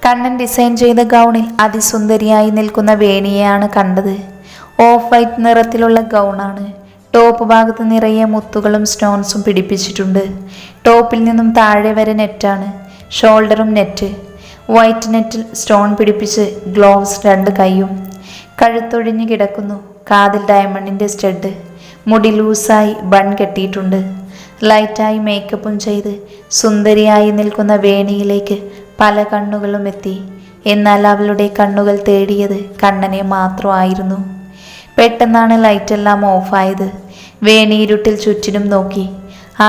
Kannan design ചെയ്ത ഗൗണിൽ അതിസുന്ദരിയായി നിൽക്കുന്ന വേണിയെയാണ് കണ്ടത്. ഓഫ് വൈറ്റ് നിറത്തിലുള്ള ഗൗണാണ്. ടോപ്പ് ഭാഗത്ത് നിറയെ മുത്തുകളും സ്റ്റോൺസും പിടിപ്പിച്ചിട്ടുണ്ട്. ടോപ്പിൽ നിന്നും താഴെ വരെ നെറ്റാണ്. ഷോൾഡറും നെറ്റ്. വൈറ്റ് നെറ്റിൽ സ്റ്റോൺ പിടിപ്പിച്ച് ഗ്ലോവ്സ് 2 കൈയും. കഴുത്തൊഴിഞ്ഞ് കിടക്കുന്നു. കാതിൽ ഡയമണ്ടിൻ്റെ സ്റ്റഡ്. മുടി ലൂസായി ബൺ കെട്ടിയിട്ടുണ്ട്. ലൈറ്റായി മേക്കപ്പും ചെയ്ത് സുന്ദരിയായി നിൽക്കുന്ന വേണിയിലേക്ക് പല കണ്ണുകളും എത്തി. എന്നാൽ അവളുടെ കണ്ണുകൾ തേടിയത് കണ്ണനെ മാത്രമായിരുന്നു. പെട്ടെന്നാണ് ലൈറ്റെല്ലാം ഓഫായത്. വേണി ഇരുട്ടിൽ ചുറ്റിനും നോക്കി.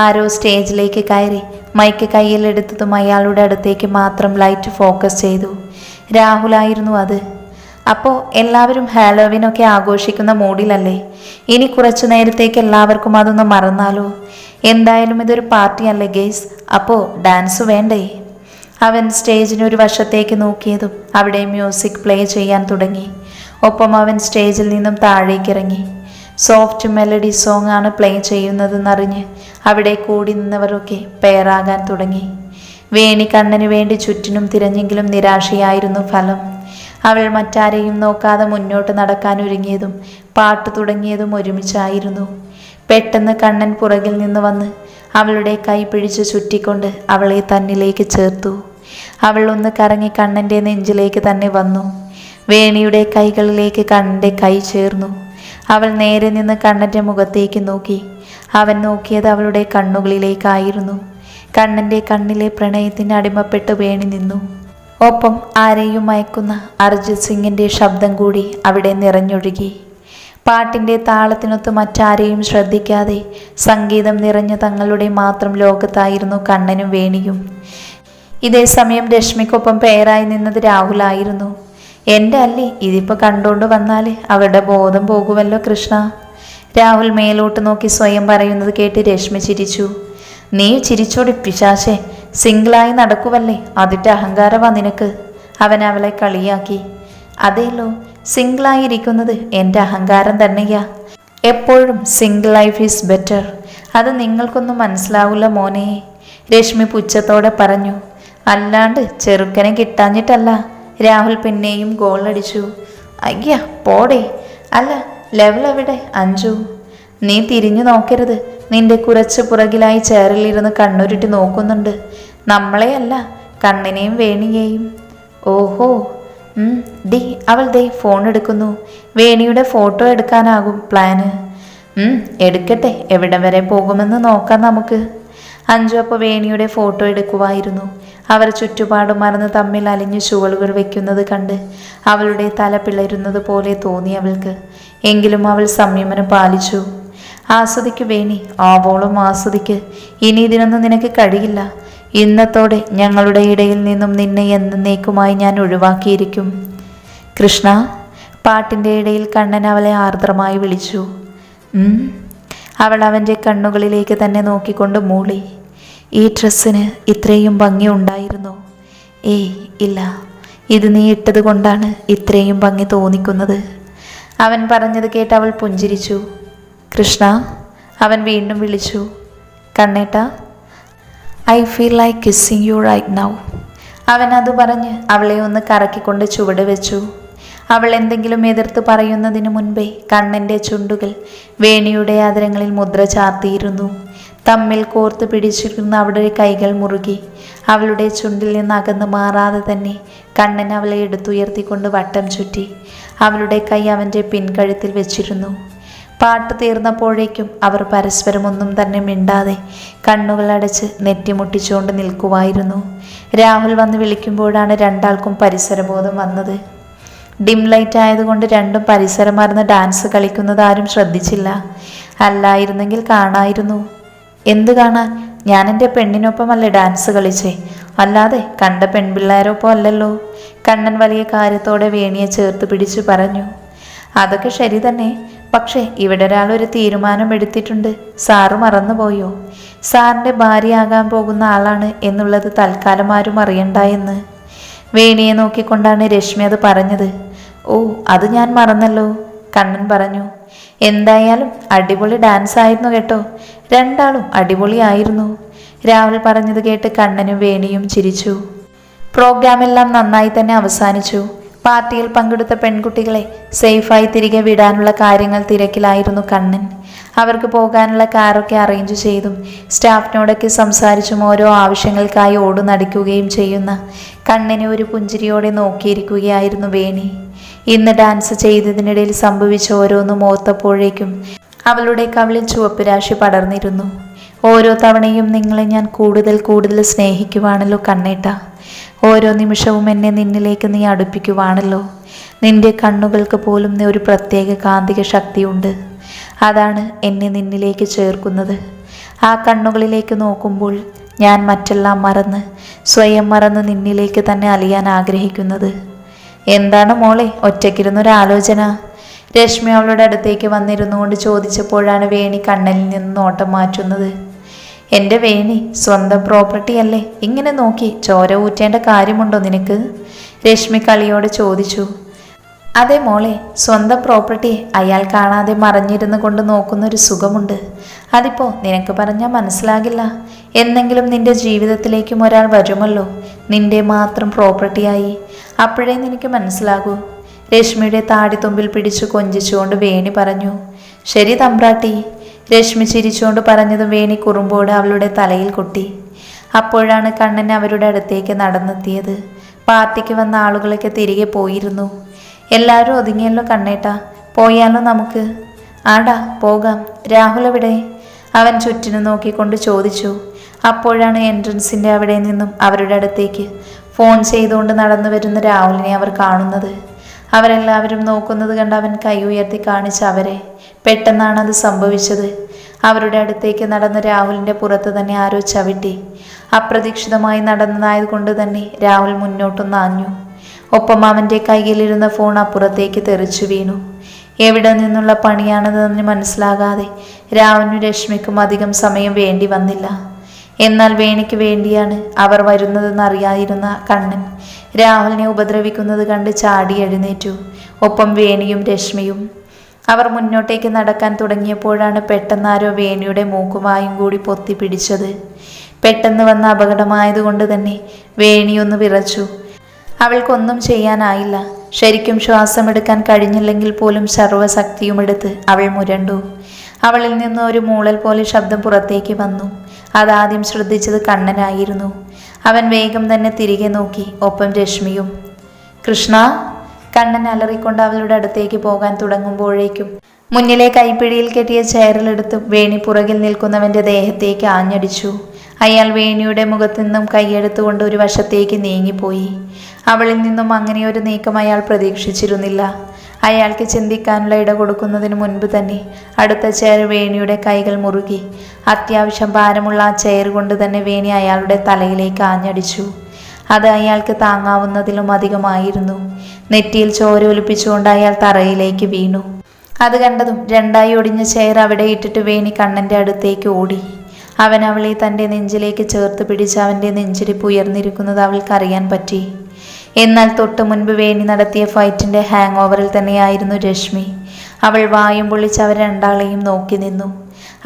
ആരോ സ്റ്റേജിലേക്ക് കയറി മൈക്ക് കയ്യിലെടുത്തതും അയാളുടെ അടുത്തേക്ക് മാത്രം ലൈറ്റ് ഫോക്കസ് ചെയ്തു. രാഹുലായിരുന്നു അത്. അപ്പോൾ എല്ലാവരും ഹാലോവിനൊക്കെ ആഘോഷിക്കുന്ന മൂഡിലല്ലേ? ഇനി കുറച്ചു നേരത്തേക്ക് എല്ലാവർക്കും അതൊന്ന് മറന്നാലോ? എന്തായാലും ഇതൊരു പാർട്ടിയല്ലേ ഗേസ്, അപ്പോൾ ഡാൻസ് വേണ്ടേ? അവൻ സ്റ്റേജിനൊരു വശത്തേക്ക് നോക്കിയതും അവിടെ മ്യൂസിക് പ്ലേ ചെയ്യാൻ തുടങ്ങി. ഒപ്പം അവൻ സ്റ്റേജിൽ നിന്നും താഴേക്കിറങ്ങി. സോഫ്റ്റ് മെലഡി സോങ് ആണ് പ്ലേ ചെയ്യുന്നതെന്നറിഞ്ഞ് അവിടെ കൂടി നിന്നവരൊക്കെ പെയറാകാൻ തുടങ്ങി. വേണി കണ്ണന് വേണ്ടി ചുറ്റിനും തിരഞ്ഞെങ്കിലും നിരാശയായിരുന്നു ഫലം. അവൾ മറ്റാരെയും നോക്കാതെ മുന്നോട്ട് നടക്കാൻ ഒരുങ്ങിയതും പാട്ട് തുടങ്ങിയതും ഒരുമിച്ചായിരുന്നു. പെട്ടെന്ന് കണ്ണൻ പുറകിൽ നിന്ന് വന്ന് അവളുടെ കൈ പിടിച്ച് ചുറ്റിക്കൊണ്ട് അവളെ തന്നിലേക്ക് ചേർത്തു. അവൾ ഒന്ന് കറങ്ങി കണ്ണൻ്റെ നെഞ്ചിലേക്ക് തന്നെ വന്നു. വേണിയുടെ കൈകളിലേക്ക് കണ്ണൻ്റെ കൈ ചേർന്നു. അവൾ നേരെ നിന്ന് കണ്ണൻ്റെ മുഖത്തേക്ക് നോക്കി. അവൻ നോക്കിയത് അവളുടെ കണ്ണുകളിലേക്കായിരുന്നു. കണ്ണൻ്റെ കണ്ണിലെ പ്രണയത്തിന് അടിമപ്പെട്ട് വേണി നിന്നു. ഒപ്പം ആരെയും മയക്കുന്ന അർജിത് സിംഗിൻ്റെ ശബ്ദം കൂടി അവിടെ നിറഞ്ഞൊഴുകി. പാട്ടിൻ്റെ താളത്തിനൊത്ത് മറ്റാരെയും ശ്രദ്ധിക്കാതെ സംഗീതം നിറഞ്ഞ തങ്ങളുടെ മാത്രം ലോകത്തായിരുന്നു കണ്ണനും വേണിയും. ഇതേ സമയം രശ്മിക്കൊപ്പം പേരായി നിന്നത് രാഹുലായിരുന്നു. എൻ്റെ അല്ലേ, ഇതിപ്പോൾ കണ്ടുകൊണ്ട് വന്നാൽ അവരുടെ ബോധം പോകുമല്ലോ കൃഷ്ണ. രാഹുൽ മേലോട്ട് നോക്കി സ്വയം പറയുന്നത് കേട്ട് രശ്മി ചിരിച്ചു. നീ ചിരിച്ചോടി പിശാശേ, സിംഗിളായി നടക്കുവല്ലേ, അതിൻ്റെ അഹങ്കാരമാ നിനക്ക്. അവൻ അവളെ കളിയാക്കി. അതേലോ, സിംഗിളായിരിക്കുന്നത് എൻ്റെ അഹങ്കാരം തന്നെയാ. എപ്പോഴും സിംഗിൾ ലൈഫ് ഈസ് ബെറ്റർ. അത് നിങ്ങൾക്കൊന്നും മനസ്സിലാവില്ല മോനെ, രശ്മി പുച്ഛത്തോടെ പറഞ്ഞു. അല്ലാണ്ട് ചെറുക്കനെ കിട്ടാഞ്ഞിട്ടല്ല. രാഹുൽ പിന്നെയും ഗോളടിച്ചു. അയ്യ പോടേ. അല്ല, ലെവൽ എവിടെ അഞ്ജു? നീ തിരിഞ്ഞു നോക്കരുത്. നിന്റെ കുറച്ച് പുറകിലായി ചേറിലിരുന്ന് കണ്ണുരുട്ടി നോക്കുന്നുണ്ട്. നമ്മളെയല്ല, കണ്ണിനെയും വേണിയെയും. ഓഹോ. ഡി അവൾ ദേ ഫോൺ എടുക്കുന്നു. വേണിയുടെ ഫോട്ടോ എടുക്കാനാകും പ്ലാന്. എടുക്കട്ടെ, എവിടെ വരെ പോകുമെന്ന് നോക്കാം നമുക്ക്. അഞ്ജു അപ്പോൾ വേണിയുടെ ഫോട്ടോ എടുക്കുമായിരുന്നു. അവർ ചുറ്റുപാടും മറന്ന് തമ്മിൽ അലിഞ്ഞു ചുവടുകൾ വെക്കുന്നത് കണ്ട് അവളുടെ തല പിളരുന്നത് പോലെ തോന്നി അവൾക്ക്. എങ്കിലും അവൾ സംയമനം പാലിച്ചു. ആസ്വദിക്കു വേണി, ആവോളം ആസ്വദിക്ക്. ഇനി ഇതിനൊന്നും നിനക്ക് കഴിയില്ല. ഇന്നത്തോടെ ഞങ്ങളുടെ ഇടയിൽ നിന്നും നിന്നെ എന്നേക്കുമായി ഞാൻ ഒഴിവാക്കിയിരിക്കും. കൃഷ്ണ. പാട്ടിൻ്റെ ഇടയിൽ കണ്ണൻ അവളെ ആർദ്രമായി വിളിച്ചു. അവൾ അവൻ്റെ കണ്ണുകളിലേക്ക് തന്നെ നോക്കിക്കൊണ്ട് മൂളി. ഈ ഡ്രസ്സിന് ഇത്രയും ഭംഗി ഉണ്ടായിരുന്നോ? ഏയ് ഇല്ല, ഇത് നീ ഇട്ടത് കൊണ്ടാണ് ഇത്രയും ഭംഗി തോന്നിക്കുന്നത്. അവൻ പറഞ്ഞത് കേട്ട് അവൾ പുഞ്ചിരിച്ചു. കൃഷ്ണ. അവൻ വീണ്ടും വിളിച്ചു. കണ്ണേട്ടാ, I feel like kissing you right now. അവൻ അത് പറഞ്ഞ് അവളെ ഒന്ന് കറക്കിക്കൊണ്ട് ചുവട് വെച്ചു. അവൾ എന്തെങ്കിലും എതിർത്ത് പറയുന്നതിന് മുൻപേ കണ്ണൻ്റെ ചുണ്ടുകൾ വേണിയുടെ ആദരങ്ങളിൽ മുദ്ര ചാർത്തിയിരുന്നു. തമ്മിൽ കോർത്ത് പിടിച്ചിരുന്ന അവളുടെ കൈകൾ മുറുകി. അവളുടെ ചുണ്ടിൽ നിന്ന് അകന്ന് മാറാതെ തന്നെ കണ്ണൻ അവളെ എടുത്തുയർത്തിക്കൊണ്ട് വട്ടം ചുറ്റി. അവളുടെ കൈ അവൻ്റെ പിൻകഴുത്തിൽ വെച്ചിരുന്നു. പാട്ട് തീർന്നപ്പോഴേക്കും അവർ പരസ്പരം ഒന്നും തന്നെ മിണ്ടാതെ കണ്ണുകൾ അടച്ച് നെറ്റിമുട്ടിച്ചുകൊണ്ട് നിൽക്കുമായിരുന്നു. രാഹുൽ വന്ന് വിളിക്കുമ്പോഴാണ് രണ്ടാൾക്കും പരിസരബോധം വന്നത്. ഡിം ലൈറ്റ് ആയതുകൊണ്ട് രണ്ടും പരിസരം മറന്ന് ഡാൻസ് കളിക്കുന്നത് ആരും ശ്രദ്ധിച്ചില്ല. അല്ലായിരുന്നെങ്കിൽ കാണായിരുന്നു. എന്ത് കാണാൻ? ഞാൻ എൻ്റെ പെണ്ണിനൊപ്പമല്ലേ ഡാൻസ് കളിച്ചേ, അല്ലാതെ കണ്ട പെൺപിള്ളേരൊപ്പം അല്ലല്ലോ. കണ്ണൻ വലിയ കാര്യത്തോടെ വേണിയെ ചേർത്ത് പിടിച്ചു പറഞ്ഞു. അതൊക്കെ ശരി തന്നെ, പക്ഷേ ഇവിടെ ഒരാളൊരു തീരുമാനം എടുത്തിട്ടുണ്ട്. സാറ് മറന്നുപോയോ? സാറിൻ്റെ ഭാര്യയാകാൻ പോകുന്ന ആളാണ് എന്നുള്ളത് തൽക്കാലം ആരും അറിയണ്ട എന്ന്. വേണിയെ നോക്കിക്കൊണ്ടാണ് രശ്മി അത് പറഞ്ഞത്. ഓ, അത് ഞാൻ മറന്നല്ലോ, കണ്ണൻ പറഞ്ഞു. എന്തായാലും അടിപൊളി ഡാൻസ് ആയിരുന്നു കേട്ടോ. രണ്ടാളും അടിപൊളിയായിരുന്നു. രാഹുൽ പറഞ്ഞത് കേട്ട് കണ്ണനും വേണിയും ചിരിച്ചു. പ്രോഗ്രാമെല്ലാം നന്നായി തന്നെ അവസാനിച്ചു. പാർട്ടിയിൽ പങ്കെടുത്ത പെൺകുട്ടികളെ സേഫായി തിരികെ വിടാനുള്ള കാര്യങ്ങൾ തിരക്കിലായിരുന്നു കണ്ണൻ. അവർക്ക് പോകാനുള്ള കാറൊക്കെ അറേഞ്ച് ചെയ്തും സ്റ്റാഫിനോടൊക്കെ സംസാരിച്ചും ഓരോ ആവശ്യങ്ങൾക്കായി ഓടുനടിക്കുകയും ചെയ്യുന്ന കണ്ണനെ ഒരു പുഞ്ചിരിയോടെ നോക്കിയിരിക്കുകയായിരുന്നു വേണി. ഇന്ന് ഡാൻസ് ചെയ്തതിനിടയിൽ സംഭവിച്ച ഓരോന്നും ഓർത്തപ്പോഴേക്കും അവളുടെ കവിളിൽ ചുവപ്പ് രാശി പടർന്നിരുന്നു. ഓരോ തവണയും നിങ്ങളെ ഞാൻ കൂടുതൽ കൂടുതൽ സ്നേഹിക്കുവാണല്ലോ കണ്ണേട്ട. ഓരോ നിമിഷവും എന്നെ നിന്നിലേക്ക് നീ അടുപ്പിക്കുവാണല്ലോ. നിന്റെ കണ്ണുകൾക്ക് പോലും ഒരു പ്രത്യേക കാന്തിക ശക്തിയുണ്ട്. അതാണ് എന്നെ നിന്നിലേക്ക് ചേർക്കുന്നത്. ആ കണ്ണുകളിലേക്ക് നോക്കുമ്പോൾ ഞാൻ മറ്റെല്ലാം മറന്ന് സ്വയം മറന്ന് നിന്നിലേക്ക് തന്നെ അലിയാൻ ആഗ്രഹിക്കുന്നത്. എന്താണ് മോളെ ഒറ്റയ്ക്കിരുന്നൊരാലോചന? രശ്മി അവളുടെ അടുത്തേക്ക് വന്നിരുന്നുകൊണ്ട് ചോദിച്ചപ്പോഴാണ് വേണി കണ്ണനിൽ നിന്ന് നോട്ടം മാറ്റുന്നത്. എൻ്റെ വേണി, സ്വന്തം പ്രോപ്പർട്ടി അല്ലേ, ഇങ്ങനെ നോക്കി ചോര ഊറ്റേണ്ട കാര്യമുണ്ടോ നിനക്ക്? രശ്മി കളിയോടെ ചോദിച്ചു. അതെ മോളെ, സ്വന്തം പ്രോപ്പർട്ടിയെ അയാൾ കാണാതെ മറഞ്ഞിരുന്നു കൊണ്ട് നോക്കുന്നൊരു സുഖമുണ്ട്. അതിപ്പോൾ നിനക്ക് പറഞ്ഞാൽ മനസ്സിലാകില്ല. എന്നെങ്കിലും നിന്റെ ജീവിതത്തിലേക്കും ഒരാൾ വരുമല്ലോ, നിന്റെ മാത്രം പ്രോപ്പർട്ടിയായി. അപ്പോഴേ നിനക്ക് മനസ്സിലാകൂ. രശ്മിയുടെ താടിത്തുമ്പിൽ പിടിച്ചു കൊഞ്ചിച്ചുകൊണ്ട് വേണി പറഞ്ഞു. ശരി തമ്പ്രാട്ടി. രശ്മി ചിരിച്ചുകൊണ്ട് പറഞ്ഞതും വേണി കുറുമ്പോട് അവളുടെ തലയിൽ കൊട്ടി. അപ്പോഴാണ് കണ്ണൻ അവരുടെ അടുത്തേക്ക് നടന്നെത്തിയത്. പാർട്ടിക്ക് വന്ന ആളുകളൊക്കെ തിരികെ പോയിരുന്നു. എല്ലാവരും ഒതുങ്ങിയല്ലോ കണ്ണേട്ടാ, പോയാലോ നമുക്ക്? ആടാ പോകാം. രാഹുൽ എവിടെ? അവൻ ചുറ്റിനും നോക്കിക്കൊണ്ട് ചോദിച്ചു. അപ്പോഴാണ് എൻട്രൻസിൻ്റെ അവിടെ നിന്നും അവരുടെ അടുത്തേക്ക് ഫോൺ ചെയ്തുകൊണ്ട് നടന്നു വരുന്ന രാഹുലിനെ അവർ കാണുന്നത്. അവരെല്ലാവരും നോക്കുന്നത് കണ്ട് അവൻ കൈ ഉയർത്തി കാണിച്ച് അവരെ. പെട്ടെന്നാണ് അത് സംഭവിച്ചത്. അവരുടെ അടുത്തേക്ക് നടന്ന രാഹുലിൻ്റെ പുറത്ത് തന്നെ ആരോ ചവിട്ടി. അപ്രതീക്ഷിതമായി നടന്നതായതുകൊണ്ട് തന്നെ രാഹുൽ മുന്നോട്ടൊന്ന് ആഞ്ഞു. ഒപ്പം അവൻ്റെ കയ്യിലിരുന്ന ഫോൺ അപ്പുറത്തേക്ക് തെറിച്ചു വീണു. എവിടെ നിന്നുള്ള പണിയാണതെന്ന് മനസ്സിലാകാതെ രാഹുലിനും രശ്മിക്കും അധികം സമയം വേണ്ടി വന്നില്ല. എന്നാൽ വേണിക്ക് വേണ്ടിയാണ് അവർ വരുന്നതെന്ന് അറിയാതിരുന്ന കണ്ണൻ രാഹുലിനെ ഉപദ്രവിക്കുന്നത് കണ്ട് ചാടി എഴുന്നേറ്റു. ഒപ്പം വേണിയും രശ്മിയും. അവർ മുന്നോട്ടേക്ക് നടക്കാൻ തുടങ്ങിയപ്പോഴാണ് പെട്ടെന്നാരോ വേണിയുടെ മൂക്കുമായും കൂടി പൊത്തി പിടിച്ചത്. പെട്ടെന്ന് വന്ന അപകടമായതുകൊണ്ട് തന്നെ വേണിയൊന്ന് വിറച്ചു. അവൾക്കൊന്നും ചെയ്യാനായില്ല. ശരിക്കും ശ്വാസമെടുക്കാൻ കഴിഞ്ഞില്ലെങ്കിൽ പോലും സർവ്വശക്തിയുമെടുത്ത് അവൾ മുരണ്ടു. അവളിൽ നിന്ന് ഒരു മൂളൽ പോലെ ശബ്ദം പുറത്തേക്ക് വന്നു. അതാദ്യം ശ്രദ്ധിച്ചത് കണ്ണനായിരുന്നു. അവൻ വേഗം തന്നെ തിരികെ നോക്കി. ഒപ്പം രശ്മിയും. കൃഷ്ണ! കണ്ണൻ അലറിക്കൊണ്ട് അവളുടെ അടുത്തേക്ക് പോകാൻ തുടങ്ങുമ്പോഴേക്കും മുന്നിലെ കൈപ്പിടിയിൽ കെട്ടിയ ചെയറിലെടുത്ത് വേണി പുറകിൽ നിൽക്കുന്നവൻ്റെ ദേഹത്തേക്ക് ആഞ്ഞടിച്ചു. അയാൾ വേണിയുടെ മുഖത്തു നിന്നും കൈയെടുത്തുകൊണ്ട് ഒരു വശത്തേക്ക് നീങ്ങിപ്പോയി. അവളിൽ നിന്നും അങ്ങനെയൊരു നീക്കം അയാൾ പ്രതീക്ഷിച്ചിരുന്നില്ല. അയാൾക്ക് ചിന്തിക്കാനുള്ള ഇട കൊടുക്കുന്നതിന് മുൻപ് തന്നെ അടുത്ത ചെയർ വേണിയുടെ കൈകൾ മുറുകി. അത്യാവശ്യം ഭാരമുള്ള ആ ചെയർ കൊണ്ട് തന്നെ വേണി അയാളുടെ തലയിലേക്ക് ആഞ്ഞടിച്ചു. അത് അയാൾക്ക് താങ്ങാവുന്നതിലും അധികമായിരുന്നു. നെറ്റിയിൽ ചോര ഒലിപ്പിച്ചുകൊണ്ട് അയാൾ തറയിലേക്ക് വീണു. അത് കണ്ടതും രണ്ടായി ഒടിഞ്ഞ ചെയർ അവിടെ ഇട്ടിട്ട് വേണി കണ്ണൻ്റെ അടുത്തേക്ക് ഓടി. അവൻ അവളെ തൻ്റെ നെഞ്ചിലേക്ക് ചേർത്ത് പിടിച്ച് അവൻ്റെ നെഞ്ചിരിപ്പ് ഉയർന്നിരിക്കുന്നത് അവൾക്കറിയാൻ പറ്റി. എന്നാൽ തൊട്ട് മുൻപ് വേണി നടത്തിയ ഫൈറ്റിൻ്റെ ഹാങ് ഓവറിൽ തന്നെയായിരുന്നു രശ്മി. അവൾ വായും പൊള്ളിച്ച് അവർ രണ്ടാളെയും നോക്കി നിന്നു.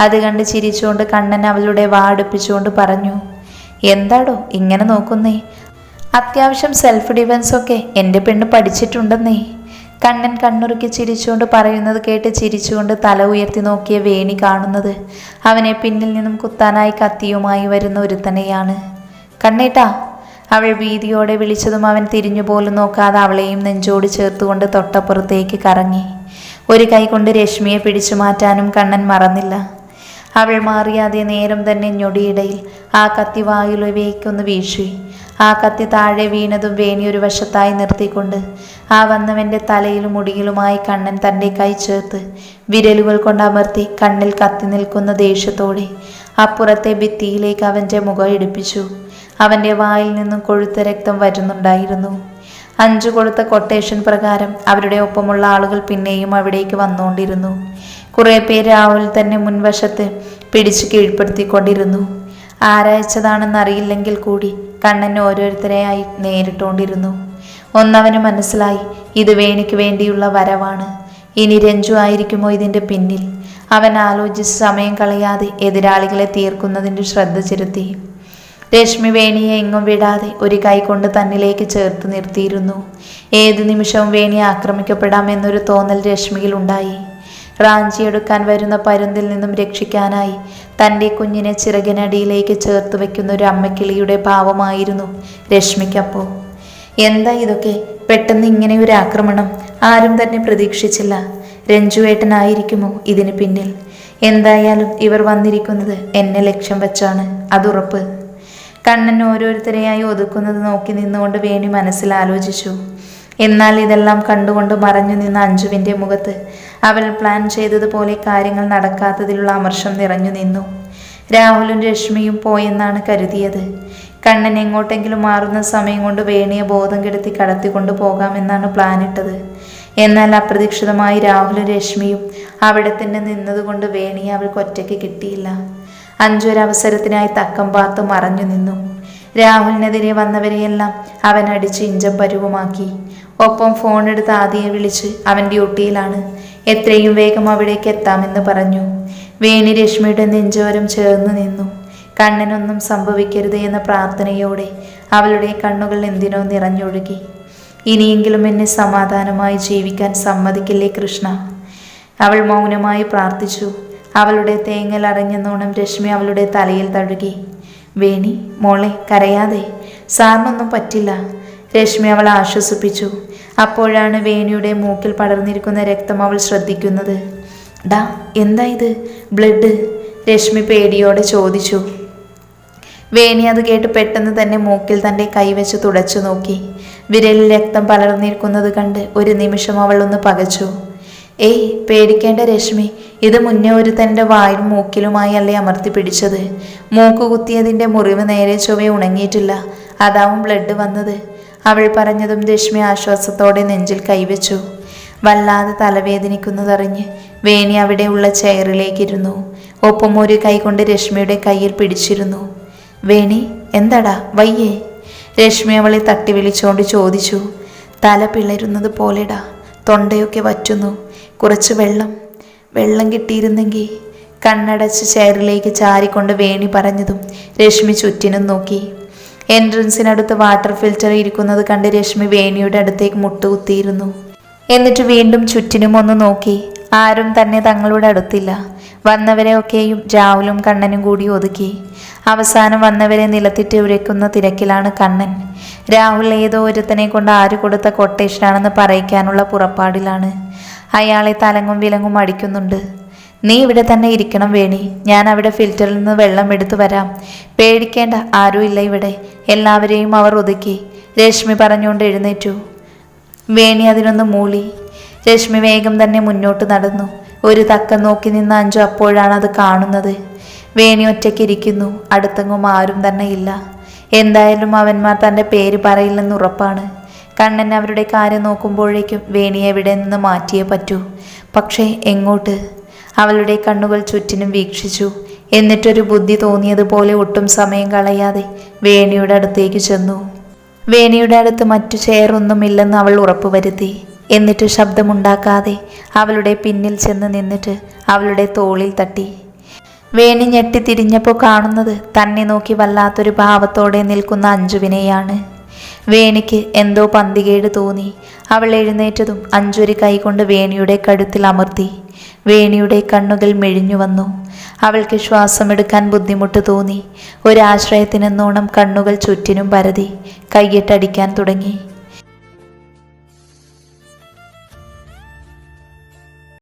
അത് കണ്ട് ചിരിച്ചുകൊണ്ട് കണ്ണൻ അവളുടെ വാ അടുപ്പിച്ചുകൊണ്ട് പറഞ്ഞു. എന്താടോ ഇങ്ങനെ നോക്കുന്നേ? അത്യാവശ്യം സെൽഫ് ഡിഫെൻസൊക്കെ എൻ്റെ പെണ്ണ് പഠിച്ചിട്ടുണ്ടെന്നേ. കണ്ണൻ കണ്ണുറുക്കി ചിരിച്ചുകൊണ്ട് പറയുന്നത് കേട്ട് ചിരിച്ചുകൊണ്ട് തല ഉയർത്തി നോക്കിയ വേണി കാണുന്നത് അവനെ പിന്നിൽ നിന്നും കുത്താനായി കത്തിയുമായി വരുന്ന ഒരുത്തനെയാണ്. കണ്ണേട്ടാ! അവൾ ഭീതിയോടെ വിളിച്ചതും അവൻ തിരിഞ്ഞുപോലും നോക്കാതെ അവളെയും നെഞ്ചോട് ചേർത്തുകൊണ്ട് തൊട്ടപ്പുറത്തേക്ക് കറങ്ങി. ഒരു കൈ കൊണ്ട് രശ്മിയെ പിടിച്ചു മാറ്റാനും കണ്ണൻ മറന്നില്ല. അവൾ മാറിയാതെ നേരം തന്നെ ഞൊടിയിടയിൽ ആ കത്തി വായുലവേക്കൊന്ന് വീഴ്ചി. ആ കത്തി താഴെ വീണതും വേണി ഒരു വശത്തായി നിർത്തിക്കൊണ്ട് ആ വന്നവൻ്റെ തലയിലും മുടിയിലുമായി കണ്ണൻ തൻ്റെ കൈ ചേർത്ത് വിരലുകൾ കൊണ്ട് അമർത്തി കണ്ണിൽ കത്തി നിൽക്കുന്ന ദേഷ്യത്തോടെ അപ്പുറത്തെ ഭിത്തിയിലേക്ക് അവൻ്റെ മുഖം ഇടിപ്പിച്ചു. അവൻ്റെ വായിൽ നിന്നും കൊഴുത്ത രക്തം വരുന്നുണ്ടായിരുന്നു. 5 കൊടുത്ത കൊട്ടേഷൻ പ്രകാരം അവരുടെ ഒപ്പമുള്ള ആളുകൾ പിന്നെയും അവിടേക്ക് വന്നുകൊണ്ടിരുന്നു. കുറേ പേര് രാഹുൽ തന്നെ മുൻവശത്ത് പിടിച്ചു കീഴ്പ്പെടുത്തിക്കൊണ്ടിരുന്നു. ആരയച്ചതാണെന്നറിയില്ലെങ്കിൽ കൂടി കണ്ണൻ ഓരോരുത്തരെയായി നേരിട്ടുകൊണ്ടിരുന്നു. ഒന്നവന് മനസ്സിലായി, ഇത് വേണിക്ക് വേണ്ടിയുള്ള വരവാണ്. ഇനി രഞ്ജു ആയിരിക്കുമോ ഇതിൻ്റെ പിന്നിൽ? അവൻ ആലോചിച്ച് സമയം കളയാതെ എതിരാളികളെ തീർക്കുന്നതിൻ്റെ ശ്രദ്ധ ചെലുത്തി. രശ്മി വേണിയെ എങ്ങും വിടാതെ ഒരു കൈ കൊണ്ട് തന്നിലേക്ക് ചേർത്ത് നിർത്തിയിരുന്നു. ഏതു നിമിഷവും വേണി ആക്രമിക്കപ്പെടാമെന്നൊരു തോന്നൽ രശ്മിയിലുണ്ടായി. റാഞ്ചിയെടുക്കാൻ വരുന്ന പരുന്തിൽ നിന്നും രക്ഷിക്കാനായി തൻ്റെ കുഞ്ഞിനെ ചിറകിനടിയിലേക്ക് ചേർത്ത് വയ്ക്കുന്ന ഒരു അമ്മക്കിളിയുടെ ഭാവമായിരുന്നു രശ്മിക്കപ്പോൾ. എന്താ ഇതൊക്കെ? പെട്ടെന്ന് ഇങ്ങനെ ഒരു ആക്രമണം ആരും തന്നെ പ്രതീക്ഷിച്ചില്ല. രഞ്ജുവേട്ടനായിരിക്കുമോ ഇതിന് പിന്നിൽ? എന്തായാലും ഇവർ വന്നിരിക്കുന്നത് എന്നെ ലക്ഷ്യം വെച്ചാണ്, അതുറപ്പ്. കണ്ണൻ ഓരോരുത്തരെയായി ഒതുക്കുന്നത് നോക്കി നിന്നുകൊണ്ട് വേണി മനസ്സിൽ ആലോചിച്ചു. എന്നാൽ ഇതെല്ലാം കണ്ടുകൊണ്ട് മറഞ്ഞു നിന്ന അഞ്ജുവിൻ്റെ മുഖത്ത് അവൾ പ്ലാൻ ചെയ്തതുപോലെ കാര്യങ്ങൾ നടക്കാത്തതിലുള്ള അമർഷം നിറഞ്ഞു നിന്നു. രാഹുലും രശ്മിയും പോയെന്നാണ് കരുതിയത്. കണ്ണൻ എങ്ങോട്ടെങ്കിലും മാറുന്ന സമയം കൊണ്ട് വേണിയെ ബോധം കെടുത്തി കടത്തിക്കൊണ്ടു പോകാമെന്നാണ് പ്ലാനിട്ടത്. എന്നാൽ അപ്രതീക്ഷിതമായി രാഹുലും രശ്മിയും അവിടെ തന്നെ നിന്നതുകൊണ്ട് വേണിയെ അവൾക്ക് ഒറ്റയ്ക്ക് കിട്ടിയില്ല. അഞ്ജു ഒരവസരത്തിനായി തക്കം പാത്ത് മറഞ്ഞു നിന്നു. രാഹുലിനെതിരെ വന്നവരെയെല്ലാം അവൻ അടിച്ച് ഇഞ്ചം പരുവമാക്കി. ഒപ്പം ഫോണെടുത്ത് ആദിയെ വിളിച്ച് അവൻ ഡ്യൂട്ടിയിലാണ്, എത്രയും വേഗം അവിടേക്ക് എത്താമെന്ന് പറഞ്ഞു. വേണി രശ്മിയുടെ നെഞ്ചോരം ചേർന്ന് നിന്നു. കണ്ണനൊന്നും സംഭവിക്കരുത് എന്ന പ്രാർത്ഥനയോടെ അവളുടെ കണ്ണുകൾ എന്തിനോ നിറഞ്ഞൊഴുകി. ഇനിയെങ്കിലും എന്നെ സമാധാനമായി ജീവിക്കാൻ സമ്മതിക്കില്ലേ കൃഷ്ണ? അവൾ മൗനമായി പ്രാർത്ഥിച്ചു. അവളുടെ തേങ്ങൽ അറിഞ്ഞെന്നോണം രശ്മി അവളുടെ തലയിൽ തഴുകി. വേണി മോളെ, കരയാതെ, സാറിനൊന്നും പറ്റില്ല, രശ്മി അവൾ ആശ്വസിപ്പിച്ചു. അപ്പോഴാണ് വേണിയുടെ മൂക്കിൽ പടർന്നിരിക്കുന്ന രക്തം അവൾ ശ്രദ്ധിക്കുന്നത്. ഡാ, എന്താ ഇത്? ബ്ലഡ്? രശ്മി പേടിയോടെ ചോദിച്ചു. വേണി അത് കേട്ട് പെട്ടെന്ന് തന്നെ മൂക്കിൽ തൻ്റെ കൈവച്ച് തുടച്ചു നോക്കി. വിരലിൽ രക്തം പടർന്നിരിക്കുന്നത് കണ്ട് ഒരു നിമിഷം അവൾ ഒന്ന് പകച്ചു. ഏയ്, പേടിക്കേണ്ട രശ്മി, ഇത് മുന്നേ ഒരു തൻ്റെ വായും മൂക്കിലുമായി അല്ലേ അമർത്തി പിടിച്ചത്. മൂക്ക് കുത്തിയതിൻ്റെ മുറിവ് നേരെ ചൊവ്വെ ഉണങ്ങിയിട്ടില്ല, അതാവും ബ്ലഡ് വന്നത്. അവൾ പറഞ്ഞതും രശ്മി ആശ്വാസത്തോടെ നെഞ്ചിൽ കൈവച്ചു. വല്ലാതെ തലവേദനിക്കുന്നതറിഞ്ഞ് വേണി അവിടെയുള്ള ചെയറിലേക്കിരുന്നു. ഒപ്പം ഒരു കൈ കൊണ്ട് രശ്മിയുടെ കയ്യിൽ പിടിച്ചിരുന്നു. വേണി, എന്താടാ, വയ്യേ? രശ്മി അവളെ തട്ടി വിളിച്ചോണ്ട് ചോദിച്ചു. തല പിളരുന്നത് പോലെടാ, തൊണ്ടയൊക്കെ വറ്റുന്നു, കുറച്ച് വെള്ളം കിട്ടിയിരുന്നെങ്കിൽ. കണ്ണടച്ച് ചെയറിലേക്ക് ചാരിക്കൊണ്ട് വേണി പറഞ്ഞതും രശ്മി ചുറ്റിനും നോക്കി. എൻട്രൻസിനടുത്ത് വാട്ടർ ഫിൽറ്റർ ഇരിക്കുന്നത് കണ്ട് രശ്മി വേണിയുടെ അടുത്തേക്ക് മുട്ടുകുത്തിയിരുന്നു. എന്നിട്ട് വീണ്ടും ചുറ്റിനും ഒന്ന് നോക്കി. ആരും തന്നെ തങ്ങളുടെ അടുത്തില്ല. വന്നവരെയൊക്കെയും രാഹുലും കണ്ണനും കൂടി ഒതുക്കി. അവസാനം വന്നവരെ നിലത്തിട്ട് ഉരയ്ക്കുന്ന തിരക്കിലാണ് കണ്ണൻ. രാഹുൽ ഏതോ ഒരുത്തനെ കൊണ്ട് ആര് കൊടുത്ത കൊട്ടേഷനാണെന്ന് പറയിക്കാനുള്ള പുറപ്പാടിലാണ്. അയാളെ തലങ്ങും വിലങ്ങും അടിക്കുന്നുണ്ട്. നീ ഇവിടെ തന്നെ ഇരിക്കണം വേണി, ഞാൻ അവിടെ ഫിൽറ്ററിൽ നിന്ന് വെള്ളം എടുത്തു വരാം, പേടിക്കേണ്ട, ആരും ഇല്ല ഇവിടെ. എല്ലാവരെയും അവർ ഒതുക്കി. രശ്മി പറഞ്ഞുകൊണ്ട് എഴുന്നേറ്റു. വേണി അതിനൊന്ന് മൂളി. രശ്മി വേഗം തന്നെ മുന്നോട്ട് നടന്നു. ഒരു തക്കം നോക്കി നിന്ന അഞ്ജു അപ്പോഴാണ് അത് കാണുന്നത്. വേണി ഒറ്റയ്ക്കിരിക്കുന്നു, അടുത്തെങ്ങും ആരും തന്നെ ഇല്ല. എന്തായാലും അവന്മാർ തൻ്റെ പേര് പറയില്ലെന്ന് ഉറപ്പാണ്. കണ്ണൻ അവരുടെ കാര്യം നോക്കുമ്പോഴേക്കും വേണിയെ എവിടെ നിന്ന് മാറ്റിയേ പറ്റൂ. പക്ഷേ എങ്ങോട്ട്? അവളുടെ കണ്ണുകൾ ചുറ്റിനും വീക്ഷിച്ചു. എന്നിട്ടൊരു ബുദ്ധി തോന്നിയതുപോലെ ഒട്ടും സമയം കളയാതെ വേണിയുടെ അടുത്തേക്ക് ചെന്നു. വേണിയുടെ അടുത്ത് മറ്റു ചെയറൊന്നുമില്ലെന്ന് അവൾ ഉറപ്പുവരുത്തി. എന്നിട്ട് ശബ്ദമുണ്ടാക്കാതെ അവളുടെ പിന്നിൽ ചെന്ന് നിന്നിട്ട് അവളുടെ തോളിൽ തട്ടി. വേണി ഞെട്ടിത്തിരിഞ്ഞപ്പോൾ കാണുന്നത് തന്നെ നോക്കി വല്ലാത്തൊരു ഭാവത്തോടെ നിൽക്കുന്ന അഞ്ജുവിനെയാണ്. വേണിക്ക് എന്തോ പന്തികേട് തോന്നി. അവൾ എഴുന്നേറ്റതും അഞ്ജു ഒരു കൈകൊണ്ട് വേണിയുടെ കഴുത്തിൽ അമർത്തി. വേണിയുടെ കണ്ണുകൾ മെഴിഞ്ഞു വന്നു. അവൾക്ക് ശ്വാസമെടുക്കാൻ ബുദ്ധിമുട്ട് തോന്നി. ഒരാശ്രയത്തിനെന്നോണം കണ്ണുകൾ ചുറ്റിനും പരതി കൈയിട്ടടിക്കാൻ തുടങ്ങി.